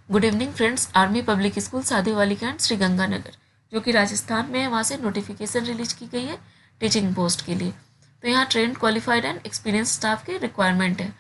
Good evening friends. Army public school Sadhuwali cantt Shri Ganganagar जो कि राजस्थान में है, वहाँ से नोटिफिकेशन रिलीज की गई है टीचिंग पोस्ट के लिए। तो यहाँ trend qualified and experience staff की रिक्वायरमेंट है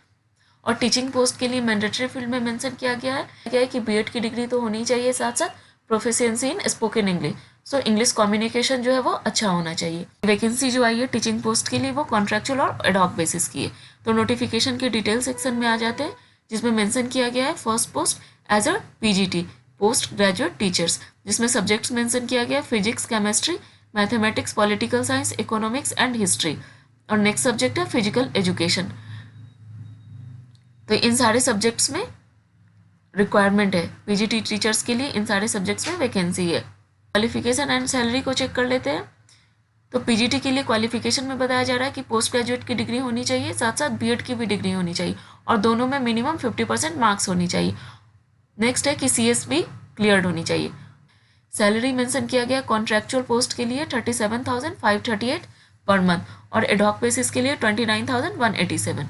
और टीचिंग पोस्ट के लिए मैंडेटरी फील्ड में मेंशन किया गया है कि बीएड की डिग्री तो होनी चाहिए, साथ साथ प्रोफिशिएंसी इन spoken English. So English communication जो है वो अच्छा होना चाहिए। वैकेंसी जो आई है टीचिंग पोस्ट के लिए वो कॉन्ट्रेक्चुअल और एडॉक बेसिस की है। तो नोटिफिकेशन के डिटेल सेक्शन में आ जाते हैं, जिसमें मेंशन किया गया है first post as a PGT post graduate teachers, जिसमें सब्जेक्ट्स मेंशन किया गया है physics, chemistry, mathematics, political science, economics and history. और नेक्स्ट सब्जेक्ट है फिजिकल एजुकेशन। तो इन सारे सब्जेक्ट्स में रिक्वायरमेंट है पीजीटी टीचर्स के लिए, इन सारे सब्जेक्ट्स में वैकेंसी है। क्वालिफिकेशन एंड सैलरी को चेक कर लेते हैं। तो पीजीटी के लिए क्वालिफिकेशन में बताया जा रहा है कि पोस्ट ग्रेजुएट की डिग्री होनी चाहिए, साथ साथ बीएड की भी डिग्री होनी चाहिए और दोनों में मिनिमम 50% मार्क्स होनी चाहिए। नेक्स्ट है कि सीएसबी क्लियर्ड होनी चाहिए। सैलरी मेंशन किया गया कॉन्ट्रैक्चुअल पोस्ट के लिए 37,538 पर मंथ और एडॉक बेसिस के लिए 29,187।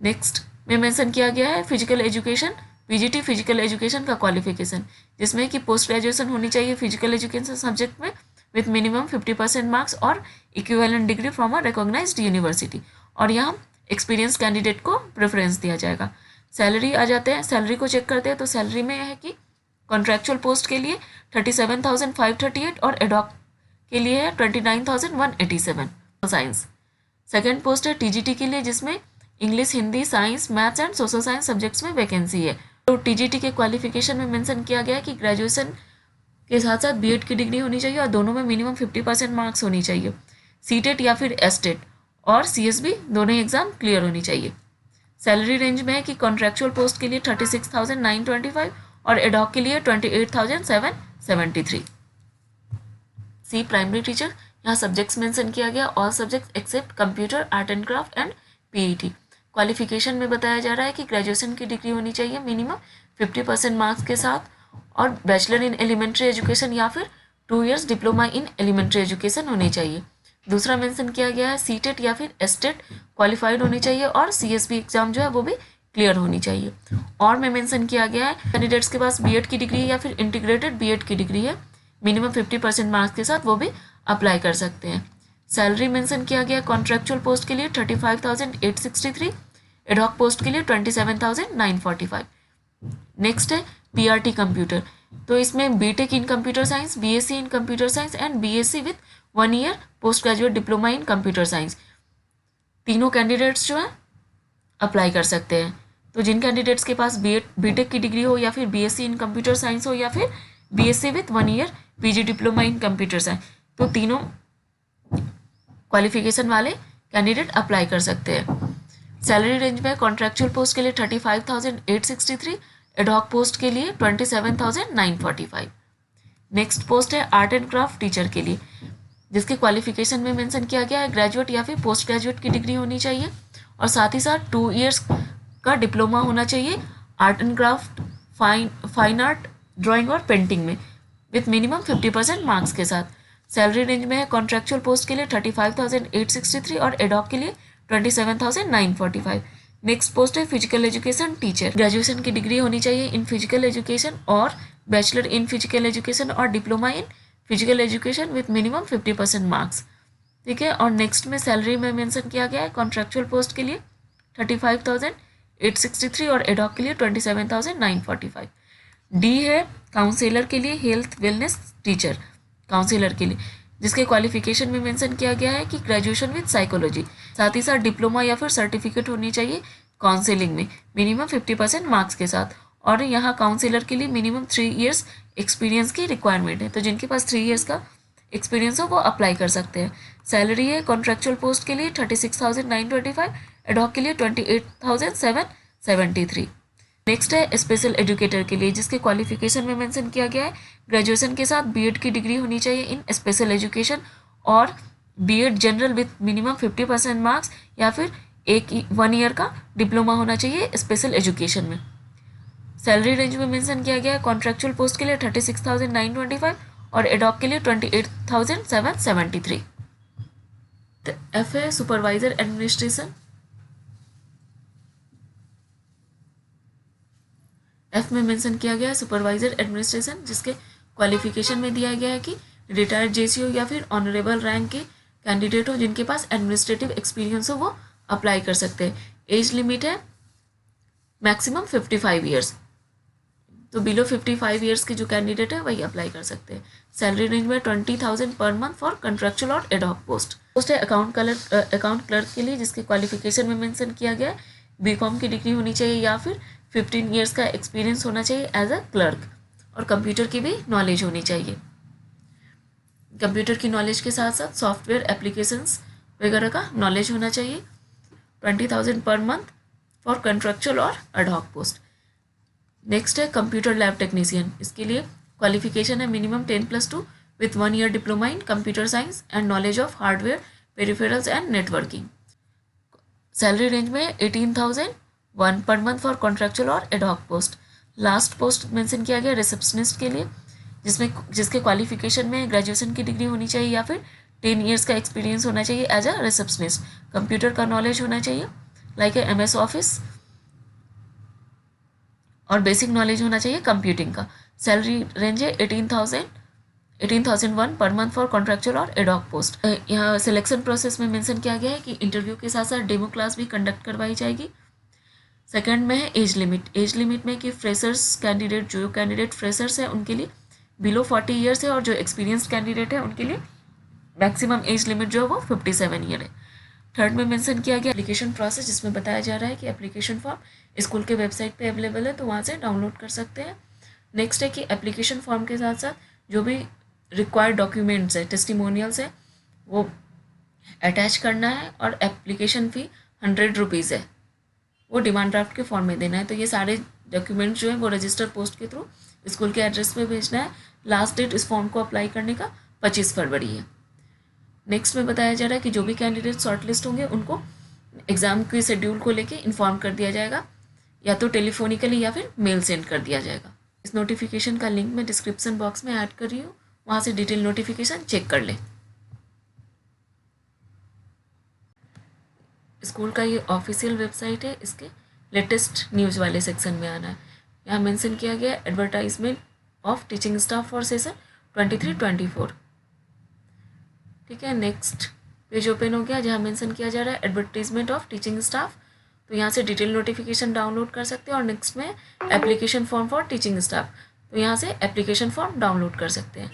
नेक्स्ट में मेंशन किया गया है physical education PGT physical education का क्वालिफिकेशन, जिसमें कि पोस्ट ग्रेजुएशन होनी चाहिए फिजिकल एजुकेशन सब्जेक्ट में विथ मिनिमम 50% मार्क्स और equivalent degree from a recognised university. और यहाँ एक्सपीरियंस कैंडिडेट को प्रेफरेंस दिया जाएगा। सैलरी आ जाते हैं, सैलरी को चेक करते हैं। तो सैलरी में है कि कॉन्ट्रैक्चुअल पोस्ट के लिए 37,538 और एडॉक के लिए है 29,187। साइंस सेकेंड पोस्ट है टीजीटी के लिए, जिसमें English, Hindi, science, maths and social science subjects में वैकेंसी है। तो टीजीटी के क्वालिफिकेशन में मेंशन किया गया है कि ग्रेजुएशन के साथ साथ बीएड की डिग्री होनी चाहिए और दोनों में मिनिमम 50% मार्क्स होनी चाहिए। सीटेट या फिर एसटेट और सीएसबी दोनों ही एग्जाम क्लियर होनी चाहिए। सैलरी रेंज में है कि कॉन्ट्रैक्चुअल पोस्ट के लिए 36,925 और एडॉक के लिए 28,773। सी प्राइमरी टीचर, यहाँ सब्जेक्ट्स मेंशन किया गया all subjects except computer, art and craft and PET. Qualification में बताया जा रहा है कि ग्रेजुएशन की डिग्री होनी चाहिए मिनिमम 50% मार्क्स के साथ और बैचलर इन एलिमेंट्री एजुकेशन या फिर 2 years diploma in elementary education होनी चाहिए। दूसरा मेंशन किया गया है सीटेट या फिर एसटेट क्वालिफाइड होनी चाहिए और सीएसबी एग्जाम जो है वो भी क्लियर होनी चाहिए। और में मेंशन किया गया है कैंडिडेट्स के पास बीएड की डिग्री या फिर इंटीग्रेटेड बीएड की डिग्री है मिनिमम 50% मार्क्स के साथ वो भी अप्लाई कर सकते हैं। सैलरी मेंशन किया गया कॉन्ट्रैक्चुअल पोस्ट के लिए 35,863, एडॉक पोस्ट के लिए 27,945। नेक्स्ट है पीआरटी कंप्यूटर। तो इसमें BTech in computer science, BSc in computer science and BSc with 1 year post graduate diploma in computer science, तीनों कैंडिडेट्स जो है अप्लाई कर सकते हैं। तो जिन कैंडिडेट्स के पास बीटेक की डिग्री हो या फिर बीएससी इन कंप्यूटर साइंस हो या फिर BSc with 1 year PG diploma in computer science, तो तीनों क्वालिफिकेशन वाले कैंडिडेट अप्लाई कर सकते हैं। सैलरी रेंज में कॉन्ट्रैक्चुअल पोस्ट के लिए 35,863, एडॉक पोस्ट के लिए 27,945। नेक्स्ट पोस्ट है आर्ट एंड क्राफ्ट टीचर के लिए, जिसके क्वालिफिकेशन में मेंशन किया गया है ग्रेजुएट या फिर पोस्ट ग्रेजुएट की डिग्री होनी चाहिए और साथ ही साथ 2 इयर्स का डिप्लोमा होना चाहिए art and craft, fine art, drawing और पेंटिंग में विथ मिनिमम 50% मार्क्स के साथ। सैलरी रेंज में है कॉन्ट्रैक्चुअल पोस्ट के लिए 35,863 और एडॉक के लिए 27,945। नेक्स्ट पोस्ट है फिजिकल एजुकेशन टीचर, ग्रेजुएशन की डिग्री होनी चाहिए इन फिजिकल एजुकेशन और बैचलर इन फिजिकल एजुकेशन और diploma in physical education with minimum 50% marks. ठीक है। और नेक्स्ट में सैलरी में मेंशन किया गया है कॉन्ट्रैक्चुअल पोस्ट के लिए 35,863 और एडॉक के लिए 27,945। डी है काउंसलर के लिए हेल्थ वेलनेस टीचर, काउंसलर के लिए, जिसके क्वालिफिकेशन में मेंशन किया गया है कि ग्रेजुएशन विद साइकोलॉजी, साथ ही साथ डिप्लोमा या फिर सर्टिफिकेट होनी चाहिए काउंसलिंग में मिनिमम 50% मार्क्स के साथ। और यहाँ काउंसलर के लिए मिनिमम 3 इयर्स एक्सपीरियंस की रिक्वायरमेंट है, तो जिनके पास 3 इयर्स का एक्सपीरियंस हो वो अप्लाई कर सकते हैं। सैलरी है कॉन्ट्रैक्चुअल पोस्ट के लिए 36,925, एडॉक के लिए 28,773। नेक्स्ट है स्पेशल एजुकेटर के लिए, जिसके क्वालिफिकेशन में मेंशन किया गया है ग्रेजुएशन के साथ बीएड की डिग्री होनी चाहिए इन स्पेशल एजुकेशन और BEd general with minimum 50% marks या फिर 1 ईयर का डिप्लोमा होना चाहिए स्पेशल एजुकेशन में। सैलरी रेंज में मेंशन किया गया है कॉन्ट्रैक्चुअल पोस्ट के लिए 36,925 और एडॉक के लिए 28,773। एफ है सुपरवाइजर एडमिनिस्ट्रेशन। एफ में मेंशन किया गया है सुपरवाइजर एडमिनिस्ट्रेशन, जिसके क्वालिफिकेशन में दिया गया है कि रिटायर्ड जेसीओ या फिर ऑनरेबल रैंक के कैंडिडेट हो जिनके पास एडमिनिस्ट्रेटिव एक्सपीरियंस हो वो अप्लाई कर सकते हैं। एज लिमिट है मैक्सिमम 55 ईयर्स, तो बिलो 55 ईयर्स के जो कैंडिडेट है वही अप्लाई कर सकते हैं। सैलरी रेंज में 20,000 पर मंथ फॉर कंट्रेक्चुअल और एडहॉक पोस्ट है अकाउंट क्लर्क के लिए, जिसके क्वालिफिकेशन में मेंशन किया गया है बीकॉम की डिग्री होनी चाहिए या फिर 15 ईयर्स का एक्सपीरियंस होना चाहिए एज अ क्लर्क, और कंप्यूटर की भी नॉलेज होनी चाहिए। कंप्यूटर की नॉलेज के साथ साथ सॉफ्टवेयर एप्लीकेशंस वगैरह का नॉलेज होना चाहिए। 20,000 पर मंथ फॉर कंट्रेक्चुअल और एडहॉक पोस्ट। नेक्स्ट है कंप्यूटर लैब टेक्नीशियन, इसके लिए क्वालिफिकेशन है minimum 10+2 with 1 year diploma in computer science and knowledge of hardware peripherals and networking. Salary range में 18,001 पर मंथ फॉर कॉन्ट्रेक्चुअल और ad hoc post. Last post mention किया गया receptionist के लिए, जिसके क्वालिफिकेशन में ग्रेजुएशन की डिग्री होनी चाहिए या फिर 10 ईयर्स का एक्सपीरियंस होना चाहिए एज अ रिसेप्शनिस्ट। कंप्यूटर का नॉलेज होना चाहिए लाइक MS ऑफिस, और बेसिक नॉलेज होना चाहिए कंप्यूटिंग का। सैलरी रेंज है 18,001 पर मंथ फॉर कॉन्ट्रेक्चुअल और एडहॉक पोस्ट। यहाँ सिलेक्शन प्रोसेस में मेंशन किया गया है कि इंटरव्यू के साथ साथ डेमो क्लास भी कंडक्ट करवाई जाएगी। सेकंड में है एज लिमिट में कि फ्रेशर्स कैंडिडेट, जो कैंडिडेट फ्रेशर्स है उनके लिए बिलो 40 ईयर्स है, और जो एक्सपीरियंस कैंडिडेट है उनके लिए मैक्सिमम एज लिमिट जो है वो 57 ईयर है। थर्ड में मेंशन किया गया एप्लीकेशन प्रोसेस, जिसमें बताया जा रहा है कि एप्लीकेशन फॉर्म स्कूल के वेबसाइट पे अवेलेबल है, तो वहाँ से डाउनलोड कर सकते हैं। नेक्स्ट है कि एप्लीकेशन फॉर्म के साथ साथ जो भी रिक्वायर्ड डॉक्यूमेंट्स है, टेस्टिमोनियल्स है, वो अटैच करना है, और एप्लीकेशन फ़ी 100 रुपीज़ है, वो डिमांड ड्राफ्ट के फॉर्म में देना है। तो ये सारे डॉक्यूमेंट्स जो है वो रजिस्टर पोस्ट के थ्रू स्कूल के एड्रेस पे भेजना है। लास्ट डेट इस फॉर्म को अप्लाई करने का 25 फरवरी है। नेक्स्ट में बताया जा रहा है कि जो भी कैंडिडेट शॉर्टलिस्ट होंगे उनको एग्ज़ाम के शेड्यूल को लेके इन्फॉर्म कर दिया जाएगा, या तो टेलीफोनिकली या फिर मेल सेंड कर दिया जाएगा। इस नोटिफिकेशन का लिंक मैं डिस्क्रिप्शन बॉक्स में ऐड कर रही हूँ, वहाँ से डिटेल नोटिफिकेशन चेक कर लें। स्कूल का ये ऑफिशियल वेबसाइट है, इसके लेटेस्ट न्यूज़ वाले सेक्शन में आना है। यहाँ मेंशन किया गया advertisement of teaching staff for session 23-24। ठीक है, नेक्स्ट पेज ओपन हो गया जहाँ मेंशन किया जा रहा है एडवर्टीजमेंट ऑफ टीचिंग स्टाफ, तो यहाँ से डिटेल नोटिफिकेशन डाउनलोड कर सकते हैं। और नेक्स्ट में application form for teaching staff, तो यहाँ से एप्लीकेशन फॉर्म डाउनलोड कर सकते हैं।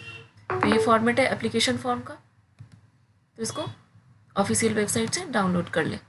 तो ये फॉर्मेट है एप्लीकेशन फॉर्म का, तो इसको ऑफिशियल वेबसाइट से डाउनलोड कर लें।